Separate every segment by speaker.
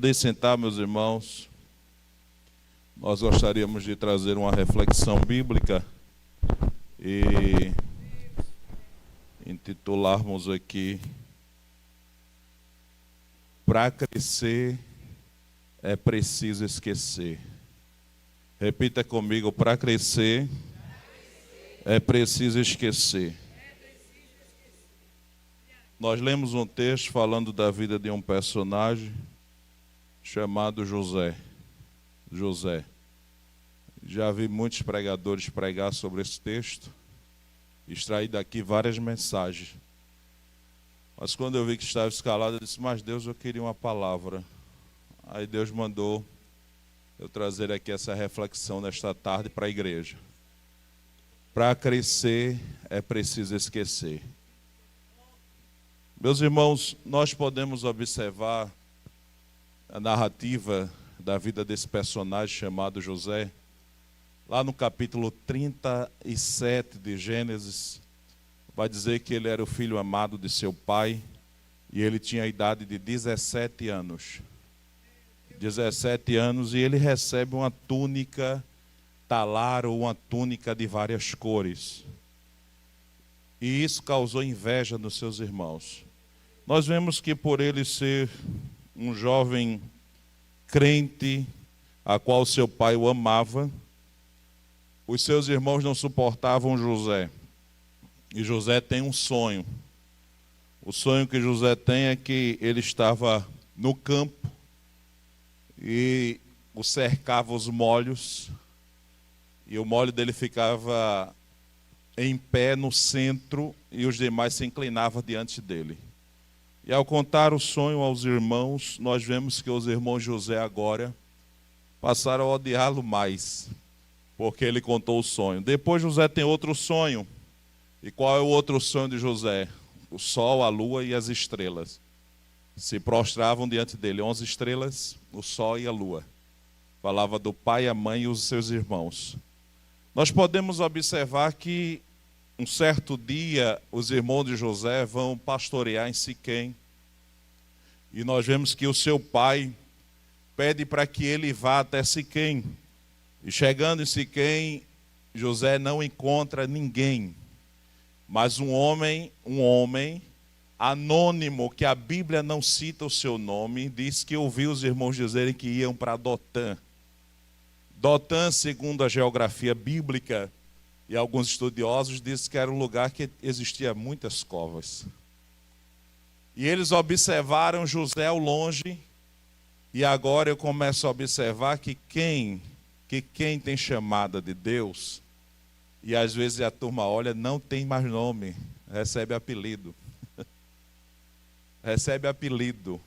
Speaker 1: Podem sentar, meus irmãos. Nós gostaríamos de trazer uma reflexão bíblica e intitularmos aqui: para crescer é preciso esquecer. Repita comigo: para crescer é preciso esquecer. Nós lemos um texto falando da vida de um personagem chamado José. Já vi muitos pregadores pregar sobre esse texto, extrair daqui várias mensagens. Mas quando eu vi que estava escalado, eu disse: mas Deus, eu queria uma palavra. Aí Deus mandou eu trazer aqui essa reflexão nesta tarde para a igreja. Para crescer é preciso esquecer. Meus irmãos, nós podemos observar a narrativa da vida desse personagem chamado José. Lá no capítulo 37 de Gênesis, vai dizer que ele era o filho amado de seu pai e ele tinha a idade de 17 anos. 17 anos, e ele recebe uma túnica talar ou uma túnica de várias cores. E isso causou inveja nos seus irmãos. Nós vemos que por ele ser um jovem crente, a qual seu pai o amava, os seus irmãos não suportavam José. E José tem um sonho. O sonho que José tem é que ele estava no campo e o cercava os molhos, e o molho dele ficava em pé no centro e os demais se inclinavam diante dele. E ao contar o sonho aos irmãos, nós vemos que os irmãos José agora passaram a odiá-lo mais, porque ele contou o sonho. Depois José tem outro sonho. E qual é o outro sonho de José? O sol, a lua e as estrelas se prostravam diante dele. 11 estrelas, o sol e a lua. Falava do pai, a mãe e os seus irmãos. Nós podemos observar que um certo dia os irmãos de José vão pastorear em Siquém. E nós vemos que o seu pai pede para que ele vá até Siquém. E chegando em Siquém, José não encontra ninguém, mas um homem anônimo, que a Bíblia não cita o seu nome, diz que ouviu os irmãos dizerem que iam para Dotã. Dotã, segundo a geografia bíblica e alguns estudiosos, dizem que era um lugar que existia muitas covas. E eles observaram José ao longe, e agora eu começo a observar que quem tem chamada de Deus, e às vezes a turma olha, não tem mais nome, recebe apelido. Recebe apelido.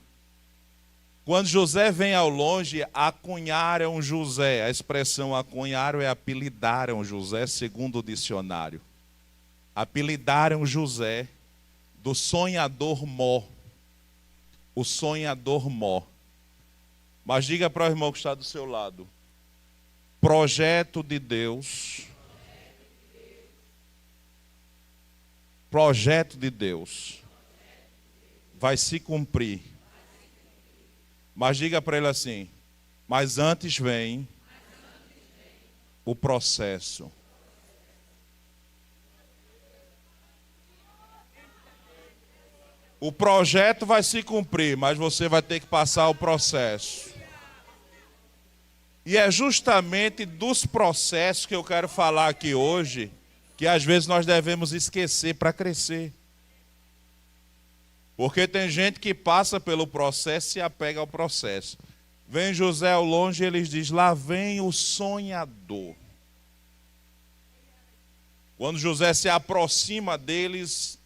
Speaker 1: Quando José vem ao longe, acunharam José. A expressão acunharam é apelidaram José, segundo o dicionário. Apelidaram José do sonhador Mó. O sonhador Mó. Mas diga para o irmão que está do seu lado: projeto de Deus. Projeto de Deus vai se cumprir. Mas diga para ele assim: mas antes vem o processo. O projeto vai se cumprir, mas você vai ter que passar o processo. E é justamente dos processos que eu quero falar aqui hoje, que às vezes nós devemos esquecer para crescer. Porque tem gente que passa pelo processo e se apega ao processo. Vem José ao longe e eles dizem: lá vem o sonhador. Quando José se aproxima deles,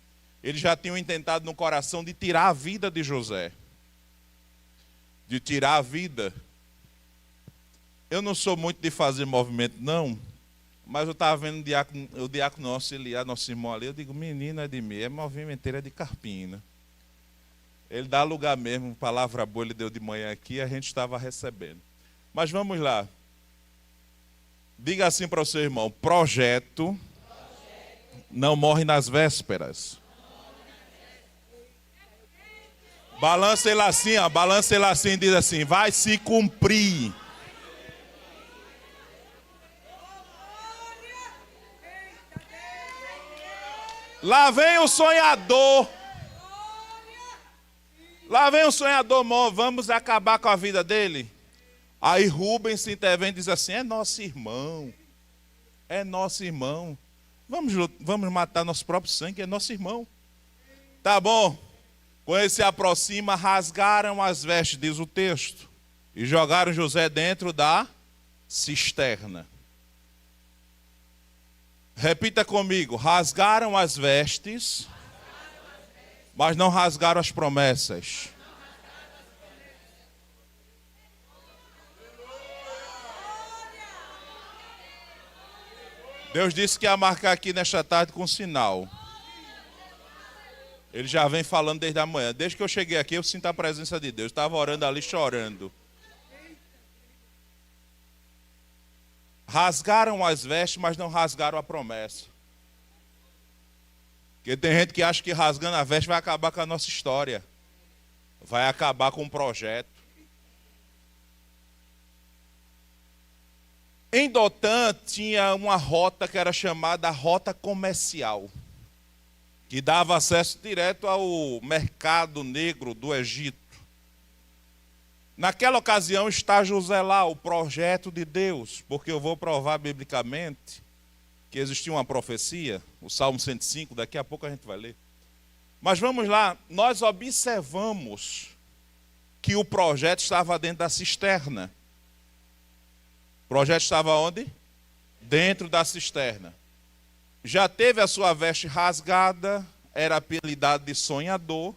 Speaker 1: eles já tinham intentado no coração de tirar a vida de José. De tirar a vida. Eu não sou muito de fazer movimento, não. Mas eu estava vendo o diácono nosso, nosso irmão ali. Eu digo: menino, é de mim, é movimenteira de Carpina. Ele dá lugar mesmo, palavra boa ele deu de manhã aqui, a gente estava recebendo. Mas vamos lá. Diga assim para o seu irmão: projeto não morre nas vésperas. Balança ele assim, ó. Balança ele assim e diz assim: vai se cumprir. Lá vem o sonhador. Lá vem o sonhador, vamos acabar com a vida dele. Aí Rubens se intervém e diz assim: é nosso irmão. É nosso irmão. Vamos matar nosso próprio sangue, é nosso irmão. Tá bom. Quando ele se aproxima, rasgaram as vestes, diz o texto, e jogaram José dentro da cisterna. Repita comigo: rasgaram as vestes, mas não rasgaram as promessas. Deus disse que ia marcar aqui nesta tarde com um sinal. Ele já vem falando desde a manhã. Desde que eu cheguei aqui, eu sinto a presença de Deus. Eu estava orando ali, chorando. Rasgaram as vestes, mas não rasgaram a promessa. Porque tem gente que acha que rasgando a veste vai acabar com a nossa história. Vai acabar com o projeto. Em Dotã tinha uma rota que era chamada Rota Comercial, que dava acesso direto ao mercado negro do Egito. Naquela ocasião está José lá, o projeto de Deus, porque eu vou provar biblicamente que existia uma profecia, o Salmo 105, daqui a pouco a gente vai ler. Mas vamos lá, nós observamos que o projeto estava dentro da cisterna. O projeto estava onde? Dentro da cisterna. Já teve a sua veste rasgada, era apelidado de sonhador,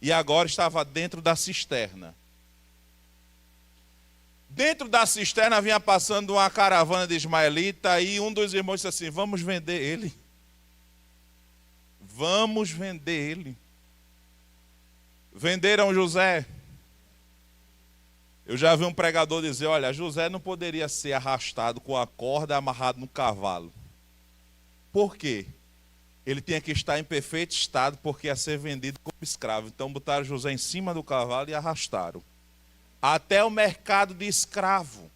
Speaker 1: e agora estava dentro da cisterna. Dentro da cisterna vinha passando uma caravana de ismaelita, e um dos irmãos disse assim: vamos vender ele. Vamos vender ele. Venderam José. Eu já vi um pregador dizer: olha, José não poderia ser arrastado com a corda amarrado no cavalo. Por quê? Ele tinha que estar em perfeito estado, porque ia ser vendido como escravo. Então botaram José em cima do cavalo e arrastaram até o mercado de escravo.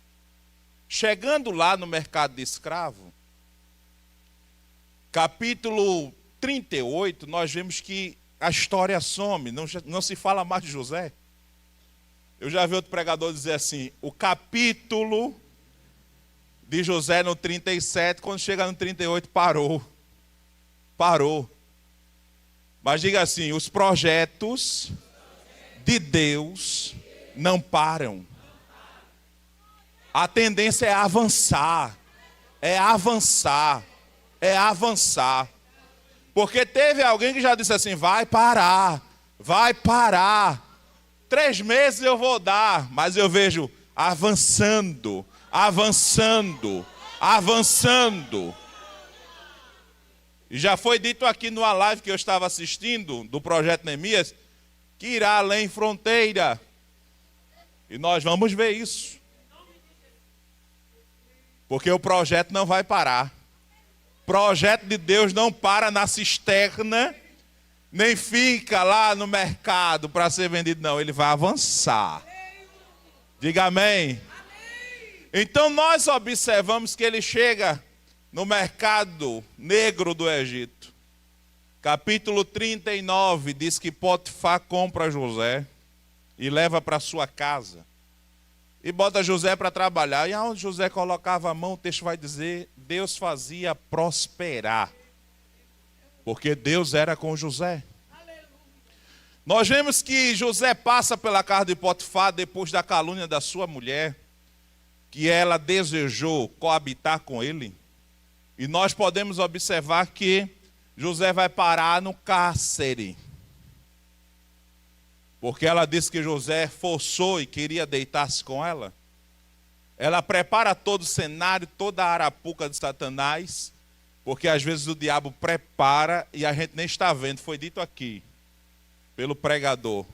Speaker 1: Chegando lá no mercado de escravo, capítulo 38, nós vemos que a história some, não se fala mais de José. Eu já vi outro pregador dizer assim: o capítulo de José no 37, quando chega no 38, parou. Parou. Mas diga assim: os projetos de Deus não param. A tendência é avançar. É avançar. É avançar. Porque teve alguém que já disse assim: vai parar. Vai parar. 3 meses eu vou dar, mas eu vejo avançando, avançando, avançando. E já foi dito aqui numa live que eu estava assistindo, do Projeto Neemias, que irá além fronteira. E nós vamos ver isso. Porque o projeto não vai parar. O projeto de Deus não para na cisterna, nem fica lá no mercado para ser vendido, não. Ele vai avançar. Diga amém. Então nós observamos que ele chega no mercado negro do Egito. Capítulo 39 diz que Potifar compra José e leva para sua casa. E bota José para trabalhar. E aonde José colocava a mão, o texto vai dizer, Deus fazia prosperar. Porque Deus era com José. Nós vemos que José passa pela casa de Potifar depois da calúnia da sua mulher, que ela desejou coabitar com ele. E nós podemos observar que José vai parar no cárcere. Porque ela disse que José forçou e queria deitar-se com ela. Ela prepara todo o cenário, toda a arapuca de Satanás, porque às vezes o diabo prepara e a gente nem está vendo. Foi dito aqui, pelo pregador.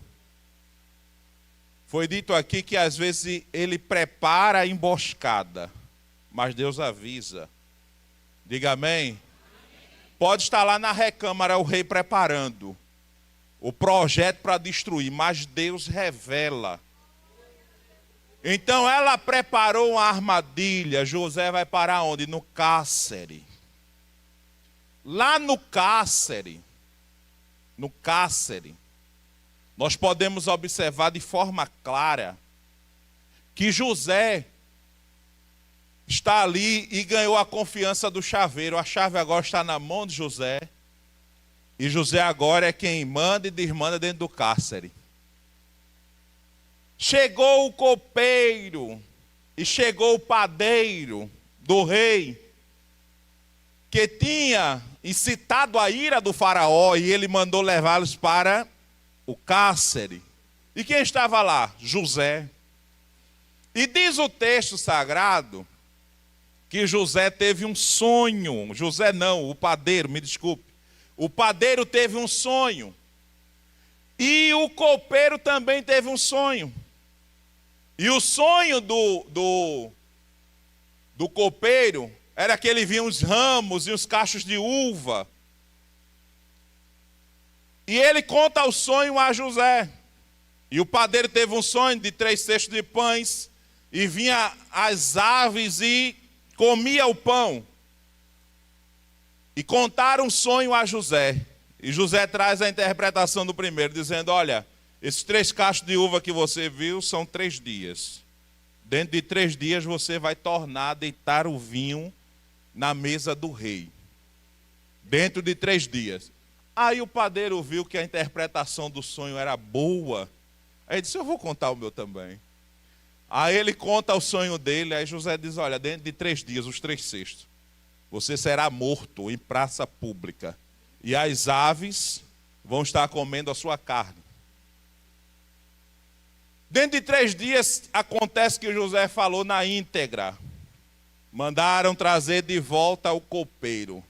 Speaker 1: Foi dito aqui que às vezes ele prepara a emboscada, mas Deus avisa. Diga amém. Pode estar lá na recâmara o rei preparando. o projeto para destruir, mas Deus revela. Então ela preparou uma armadilha. José vai parar onde? No cárcere. Lá no cárcere, nós podemos observar de forma clara que José está ali e ganhou a confiança do chaveiro. A chave agora está na mão de José. E José agora é quem manda e desmanda dentro do cárcere. Chegou o copeiro e chegou o padeiro do rei, que tinha incitado a ira do faraó, e ele mandou levá-los para o cárcere. E quem estava lá? José. E diz o texto sagrado que José teve um sonho. José não, o padeiro, me desculpe. O padeiro teve um sonho. E o copeiro também teve um sonho. E o sonho do copeiro era que ele via uns ramos e uns cachos de uva. E ele conta o sonho a José. E o padeiro teve um sonho de 3 cestos de pães. E vinha as aves e comia o pão. E contaram um sonho a José. E José traz a interpretação do primeiro, dizendo: olha, esses 3 cachos de uva que você viu são 3 dias. Dentro de 3 dias você vai tornar a deitar o vinho na mesa do rei. Dentro de 3 dias. Aí o padeiro viu que a interpretação do sonho era boa. Aí disse: eu vou contar o meu também. Aí ele conta o sonho dele. Aí José diz: olha, dentro de 3 dias, os 3 cestos, você será morto em praça pública. E as aves vão estar comendo a sua carne. Dentro de 3 dias, acontece que José falou na íntegra. Mandaram trazer de volta o copeiro.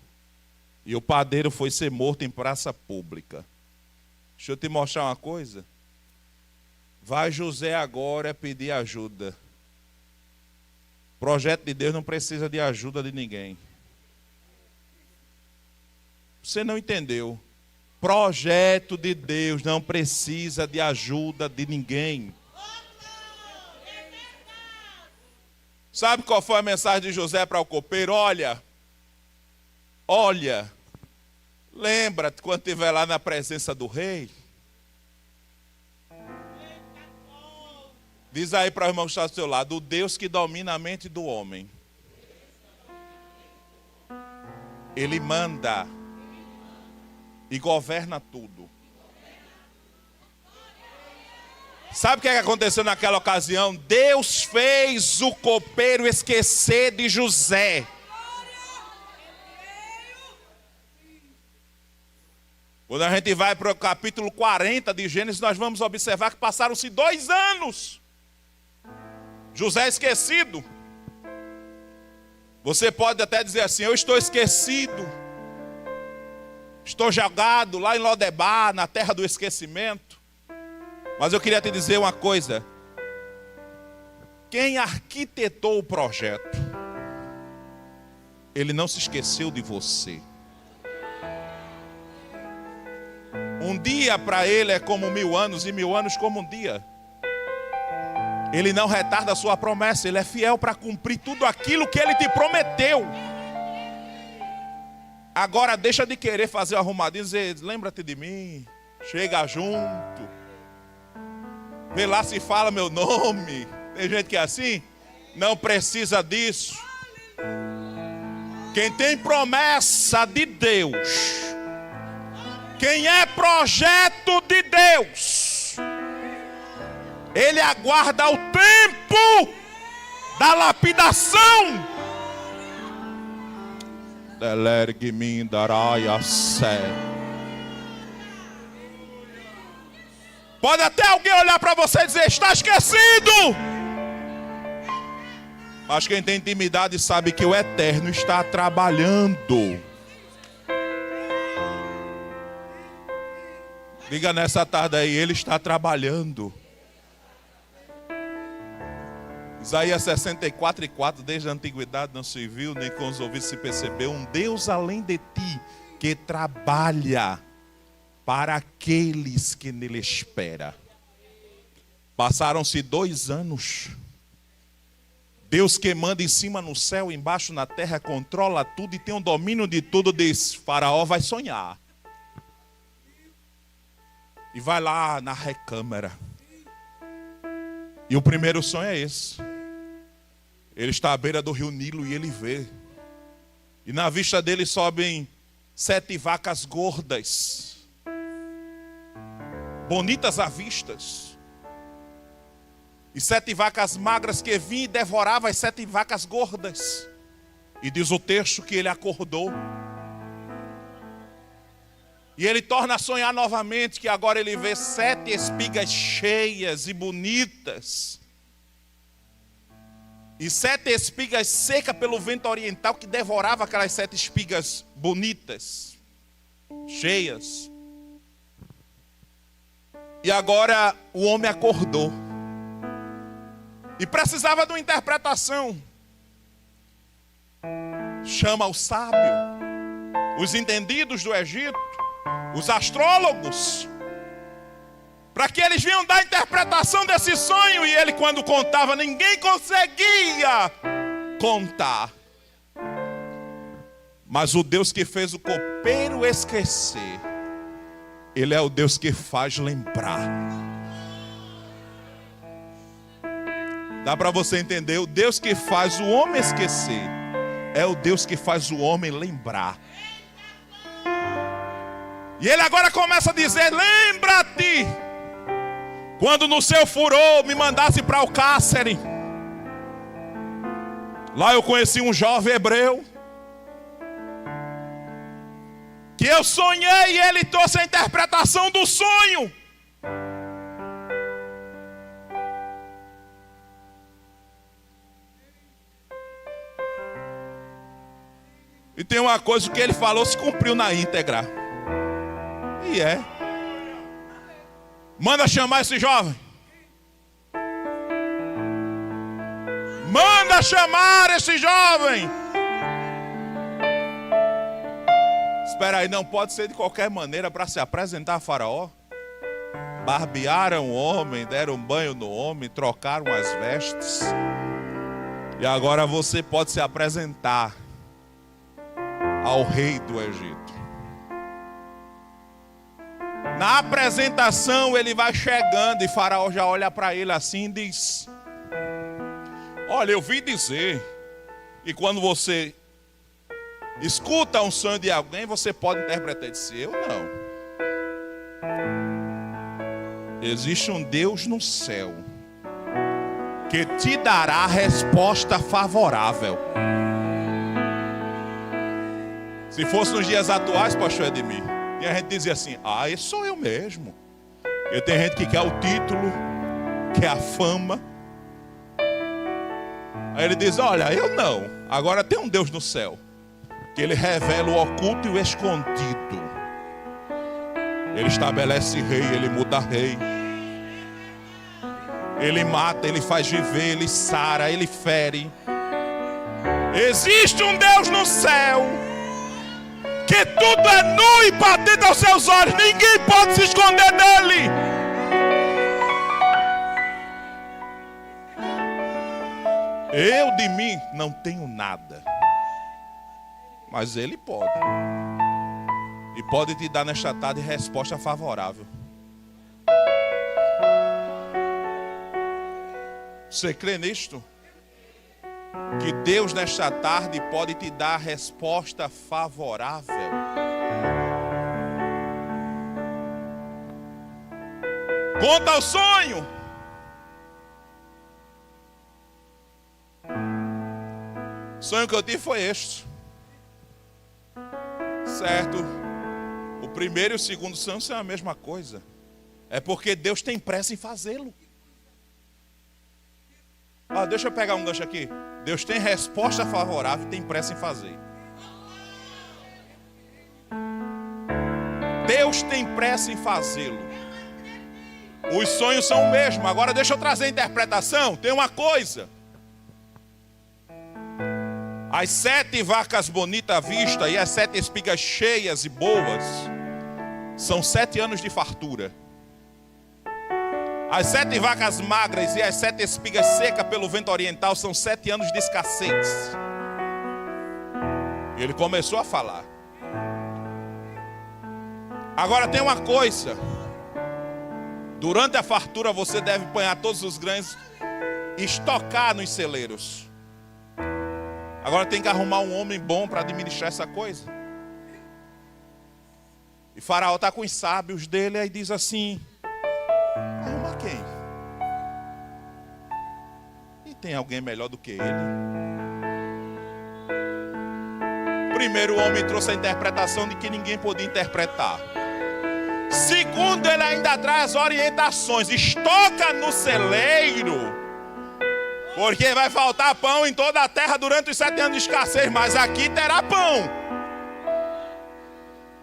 Speaker 1: E o padeiro foi ser morto em praça pública. Deixa eu te mostrar uma coisa. Vai José agora pedir ajuda. O projeto de Deus não precisa de ajuda de ninguém. Você não entendeu. Projeto de Deus não precisa de ajuda de ninguém. Sabe qual foi a mensagem de José para o copeiro? Olha, lembra-te quando estiver lá na presença do rei. Diz aí para o irmão que está do seu lado: o Deus que domina a mente do homem, Ele manda e governa tudo. Sabe o que aconteceu naquela ocasião? Deus fez o copeiro esquecer de José. Quando a gente vai para o capítulo 40 de Gênesis, nós vamos observar que passaram-se 2 anos. José esquecido. Você pode até dizer assim: eu estou esquecido. Estou jogado lá em Lodebar, na terra do esquecimento. Mas eu queria te dizer uma coisa. Quem arquitetou o projeto, ele não se esqueceu de você. Um dia para ele é como 1000 anos, e 1000 anos como um dia. Ele não retarda a sua promessa, ele é fiel para cumprir tudo aquilo que ele te prometeu. Agora deixa de querer fazer o arrumadinho e dizer: lembra-te de mim, chega junto. Vê lá se fala meu nome. Tem gente que é assim. Não precisa disso. Quem tem promessa de Deus, quem é projeto de Deus, ele aguarda o tempo da lapidação. Delergue-me daraia sé. Pode até alguém olhar para você e dizer: está esquecido. Mas quem tem intimidade sabe que o Eterno está trabalhando. Diga nessa tarde aí: Ele está trabalhando. Isaías 64:4, desde a antiguidade não se viu, nem com os ouvidos se percebeu um Deus além de ti, que trabalha para aqueles que nele esperam. Passaram-se 2 anos. Deus que manda em cima no céu, embaixo na terra, controla tudo e tem o domínio de tudo, diz: Faraó vai sonhar. E vai lá na recâmara. E o primeiro sonho é esse. Ele está à beira do rio Nilo e ele vê. E na vista dele sobem 7 vacas gordas, bonitas à vista. E 7 vacas magras que vinham e devoravam as 7 vacas gordas. E diz o texto que ele acordou. E ele torna a sonhar novamente, que agora ele vê 7 espigas cheias e bonitas. E 7 espigas secas pelo vento oriental, que devorava aquelas 7 espigas bonitas, cheias. E agora o homem acordou. E precisava de uma interpretação. Chama o sábio, os entendidos do Egito, os astrólogos, para que eles vinham dar a interpretação desse sonho. E ele, quando contava, ninguém conseguia contar. Mas o Deus que fez o copeiro esquecer, Ele é o Deus que faz lembrar. Dá para você entender? O Deus que faz o homem esquecer é o Deus que faz o homem lembrar. E ele agora começa a dizer: lembra-te quando no seu furor me mandasse para o cárcere. Lá eu conheci um jovem hebreu que eu sonhei e ele trouxe a interpretação do sonho. E tem uma coisa que ele falou, se cumpriu na íntegra. E é. Manda chamar esse jovem. Manda chamar esse jovem. Espera aí, não pode ser de qualquer maneira para se apresentar a Faraó. Barbearam o homem, deram banho no homem, trocaram as vestes. E agora você pode se apresentar ao rei do Egito. Na apresentação ele vai chegando e Faraó já olha para ele assim e diz: olha, eu vi dizer, e quando você escuta um sonho de alguém, você pode interpretar e dizer: eu não. Existe um Deus no céu que te dará a resposta favorável. Se fosse nos dias atuais, pastor Edmir, e a gente dizia assim: ah, esse sou eu mesmo. E tem gente que quer o título, quer a fama. Aí ele diz: olha, eu não. Agora tem um Deus no céu que ele revela o oculto e o escondido. Ele estabelece rei, ele muda rei. Ele mata, ele faz viver, ele sara, ele fere. Existe um Deus no céu que tudo é nu e patente aos seus olhos. Ninguém pode se esconder dele. Eu de mim não tenho nada, mas ele pode. E pode te dar nesta tarde resposta favorável. Você crê nisto? Que Deus nesta tarde pode te dar resposta favorável. Conta o sonho. O sonho que eu tive foi este. Certo? O primeiro e o segundo sonho são a mesma coisa. É porque Deus tem pressa em fazê-lo. Deixa eu pegar um gancho aqui. Deus tem resposta favorável e tem pressa em fazer. Deus tem pressa em fazê-lo. Os sonhos são o mesmo. Agora deixa eu trazer a interpretação. Tem uma coisa. As 7 vacas bonitas à vista e as 7 espigas cheias e boas são 7 anos de fartura. As 7 vacas magras e as 7 espigas secas pelo vento oriental são 7 anos de escassez. E ele começou a falar. Agora tem uma coisa. Durante a fartura você deve apanhar todos os grãos e estocar nos celeiros. Agora tem que arrumar um homem bom para administrar essa coisa. E Faraó está com os sábios dele e diz assim: arrumar quem? E tem alguém melhor do que ele? Primeiro, o homem trouxe a interpretação de que ninguém podia interpretar. Segundo, ele ainda traz orientações. Estoca no celeiro, porque vai faltar pão em toda a terra durante os 7 anos de escassez, mas aqui terá pão.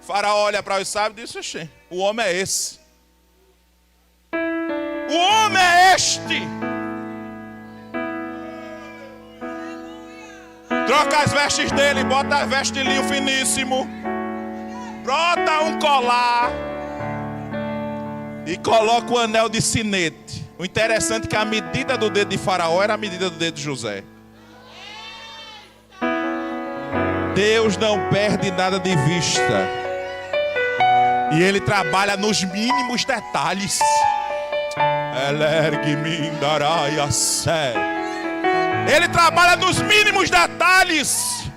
Speaker 1: Faraó olha para os sábios e diz: oxê, o homem é esse. O homem é este. Troca as vestes dele, bota as vestes de linho finíssimo, brota um colar e coloca o anel de sinete. O interessante é que a medida do dedo de Faraó era a medida do dedo de José. Deus não perde nada de vista. E ele trabalha nos mínimos detalhes. Ele trabalha nos mínimos detalhes.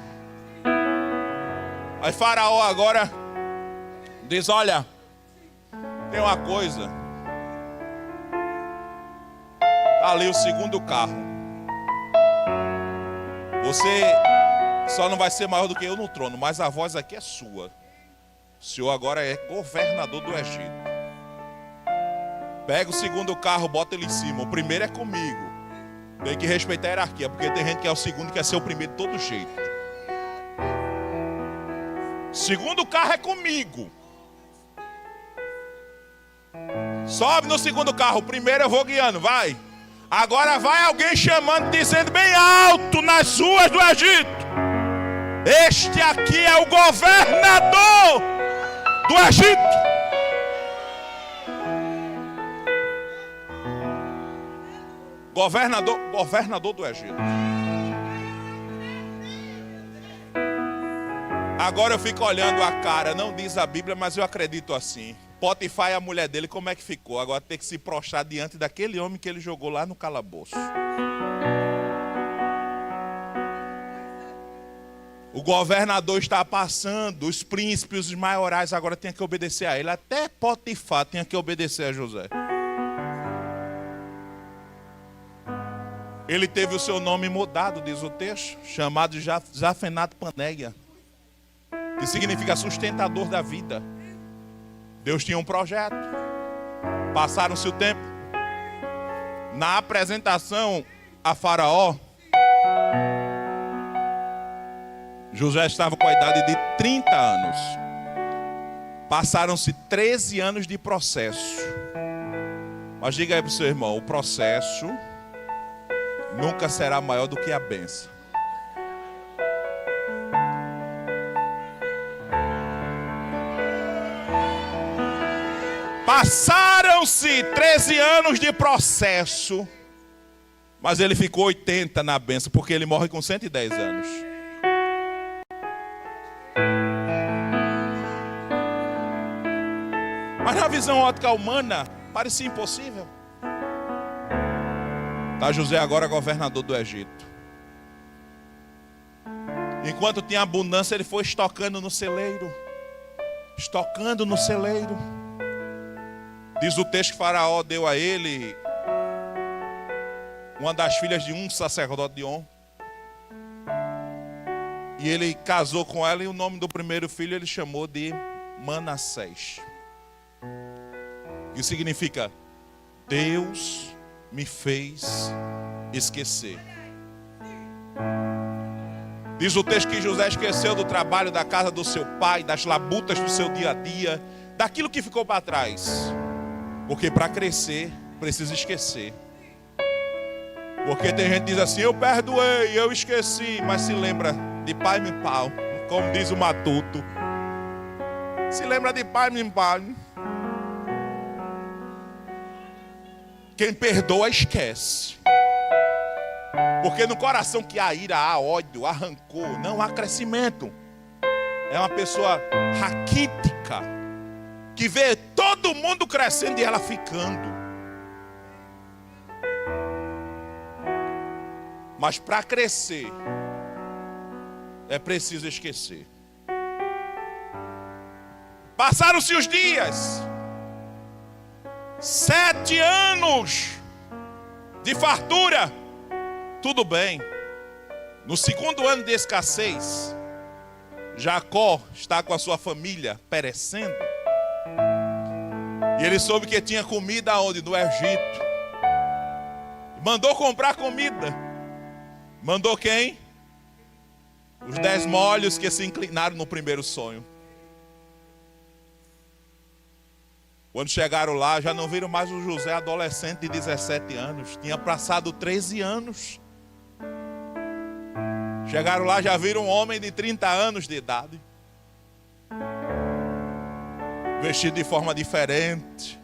Speaker 1: Aí Faraó agora diz: olha, tem uma coisa. Está ali o segundo carro. Você só não vai ser maior do que eu no trono, mas a voz aqui é sua. O senhor agora é governador do Egito. Pega o segundo carro, bota ele em cima. O primeiro é comigo. Tem que respeitar a hierarquia, porque tem gente que é o segundo e quer ser o primeiro de todo jeito. O segundo carro é comigo. Sobe no segundo carro. O primeiro eu vou guiando, vai. Agora vai alguém chamando, dizendo bem alto nas ruas do Egito: este aqui é o governador do Egito. Governador do Egito. Agora eu fico olhando a cara, não diz a Bíblia, mas eu acredito assim. Potifar e a mulher dele, como é que ficou? Agora tem que se prostrar diante daquele homem que ele jogou lá no calabouço. O governador está passando, os príncipes, os maiorais agora têm que obedecer a ele. Até Potifar tinha que obedecer a José. Ele teve o seu nome mudado, diz o texto, chamado de Zafenat-Paneia, que significa sustentador da vida. Deus tinha um projeto. Passaram-se o tempo. Na apresentação a Faraó, José estava com a idade de 30 anos. Passaram-se 13 anos de processo. Mas diga aí para o seu irmão: o processo nunca será maior do que a bênção. Passaram-se 13 anos de processo, mas ele ficou 80 na bênção, porque ele morre com 110 anos. Mas na visão ótica humana, parecia impossível. Está José agora governador do Egito. Enquanto tinha abundância, ele foi estocando no celeiro. Estocando no celeiro. Diz o texto que Faraó deu a ele uma das filhas de um sacerdote de On. E ele casou com ela, e o nome do primeiro filho ele chamou de Manassés, que significa Deus me fez esquecer. Diz o texto que José esqueceu do trabalho da casa do seu pai, das labutas do seu dia a dia, daquilo que ficou para trás. Porque para crescer precisa esquecer. Porque tem gente que diz assim: eu perdoei, eu esqueci, mas se lembra de pai e pau, como diz o Matuto. Se lembra de pai, meu pai. Quem perdoa, esquece. Porque no coração que há ira, há ódio, há rancor, não há crescimento. É uma pessoa raquítica, que vê todo mundo crescendo e ela ficando. Mas para crescer, é preciso esquecer. Passaram-se os dias. 7 anos de fartura. Tudo bem. No segundo ano de escassez, Jacó está com a sua família perecendo. E ele soube que tinha comida onde? No Egito. Mandou comprar comida. Mandou quem? Os 10 molhos que se inclinaram no primeiro sonho. Quando chegaram lá, já não viram mais o José adolescente de 17 anos. Tinha passado 13 anos. Chegaram lá, já viram um homem de 30 anos de idade. Vestido de forma diferente.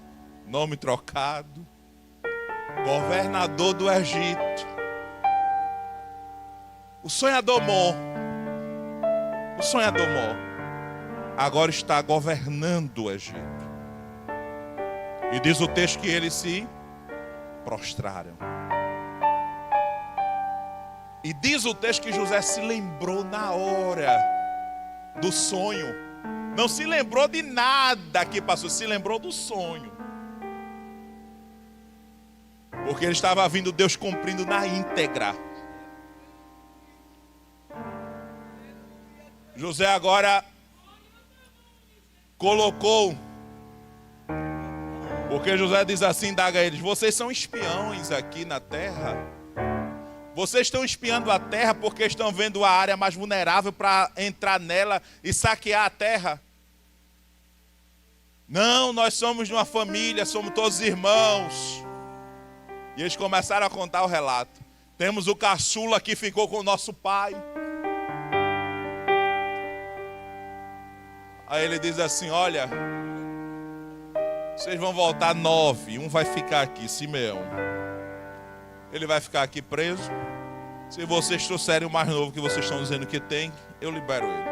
Speaker 1: Nome trocado. Governador do Egito. O sonhador Mó. O sonhador Mó. Agora está governando o Egito. E diz o texto que eles se prostraram. E diz o texto que José se lembrou na hora do sonho. Não se lembrou de nada que passou, se lembrou do sonho. Porque ele estava vendo Deus cumprindo na íntegra. José agora colocou, porque José diz assim, indaga eles: vocês são espiões aqui na terra. Vocês estão espiando a terra porque estão vendo a área mais vulnerável para entrar nela e saquear a terra. Não, nós somos de uma família, somos todos irmãos. E eles começaram a contar o relato. Temos o caçula que ficou com o nosso pai. Aí ele diz assim: olha, vocês vão voltar 9, um vai ficar aqui, Simeão. Ele vai ficar aqui preso. Se vocês trouxerem o mais novo que vocês estão dizendo que tem, eu libero ele.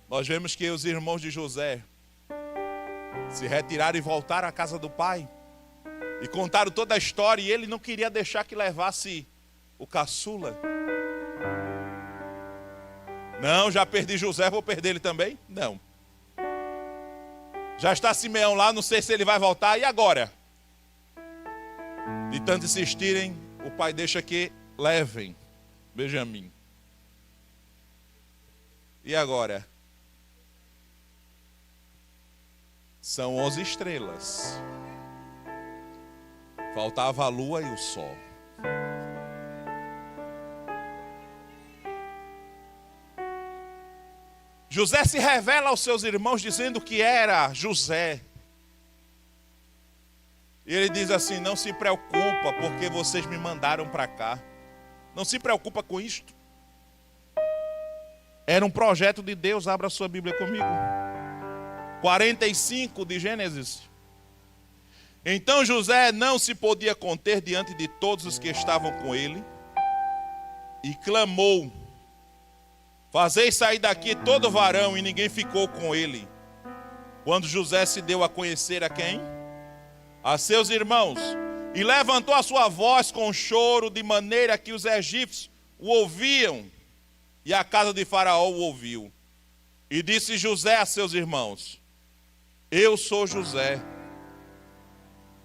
Speaker 1: Nós vemos que os irmãos de José se retiraram e voltaram à casa do pai. E contaram toda a história, e ele não queria deixar que levasse o caçula. Não, já perdi José, vou perder ele também? Não. Já está Simeão lá, não sei se ele vai voltar, e agora? De tanto insistirem, o pai deixa que levem Benjamim. E agora? São 11 estrelas. Faltava a lua e o sol. José se revela aos seus irmãos dizendo que era José. E ele diz assim: não se preocupa porque vocês me mandaram para cá. Não se preocupa com isto. Era um projeto de Deus. Abra sua Bíblia comigo. 45 de Gênesis. Então José não se podia conter diante de todos os que estavam com ele e clamou: fazei sair daqui todo varão, e ninguém ficou com ele. Quando José se deu a conhecer a quem? A seus irmãos, e levantou a sua voz com choro, de maneira que os egípcios o ouviam, e a casa de Faraó o ouviu. E disse José a seus irmãos: eu sou José.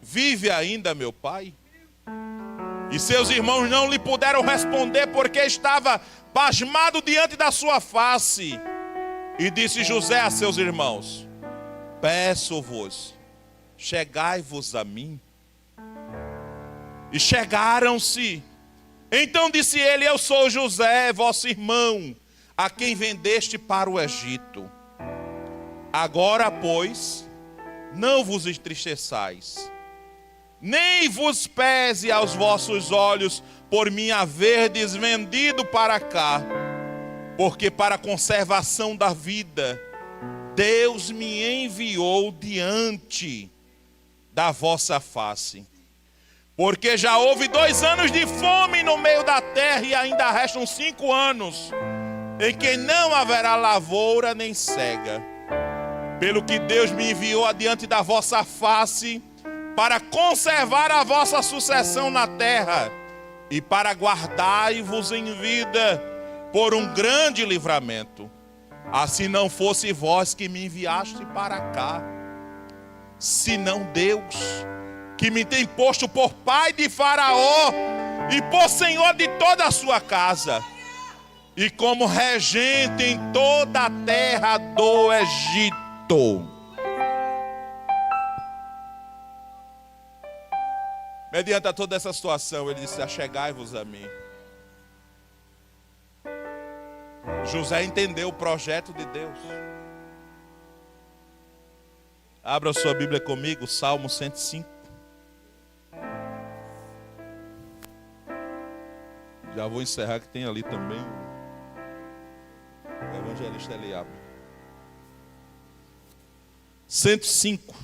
Speaker 1: Vive ainda meu pai? E seus irmãos não lhe puderam responder, porque estava pasmado diante da sua face. E disse José a seus irmãos: peço-vos, chegai-vos a mim. E chegaram-se. Então disse ele: eu sou José, vosso irmão, a quem vendeste para o Egito. Agora, pois, não vos entristeçais, nem vos pese aos vossos olhos por me haverdes vendido para cá, porque para a conservação da vida Deus me enviou diante da vossa face. Porque já houve 2 anos de fome no meio da terra, e ainda restam 5 anos em que não haverá lavoura nem cega. Pelo que Deus me enviou adiante da vossa face, para conservar a vossa sucessão na terra, e para guardar-vos em vida por um grande livramento. Assim não fosse vós que me enviaste para cá, senão Deus, que me tem posto por pai de Faraó e por senhor de toda a sua casa, e como regente em toda a terra do Egito. Mediante toda essa situação, ele disse: achegai-vos a mim. José entendeu o projeto de Deus. Abra sua Bíblia comigo, Salmo 105. Já vou encerrar, que tem ali também o evangelista Eliabe. 105.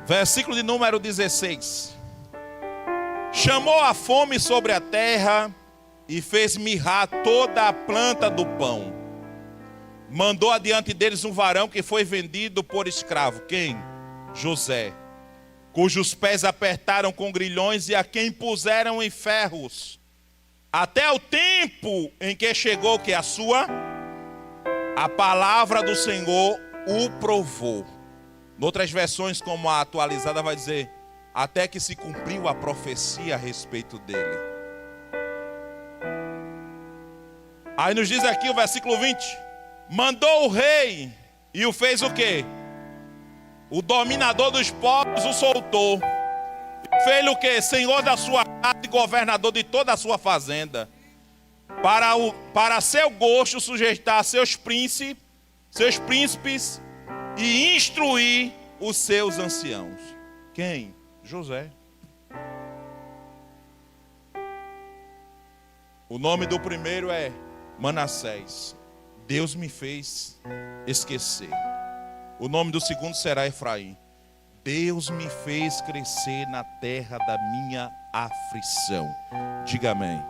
Speaker 1: Versículo de número 16. Chamou a fome sobre a terra e fez mirrar toda a planta do pão. Mandou adiante deles um varão que foi vendido por escravo. Quem? José. Cujos pés apertaram com grilhões e a quem puseram em ferros. Até o tempo em que chegou que a palavra do Senhor o provou. Em outras versões, como a atualizada, vai dizer: até que se cumpriu a profecia a respeito dele. Aí nos diz aqui o versículo 20: mandou o rei e o fez o quê? O dominador dos povos o soltou. Fez-lhe o quê? Senhor da sua casa e governador de toda a sua fazenda. Para seu gosto sujeitar seus príncipes e instruir os seus anciãos. Quem? José. O nome do primeiro é Manassés. Deus me fez esquecer. O nome do segundo será Efraim. Deus me fez crescer na terra da minha aflição. Diga amém.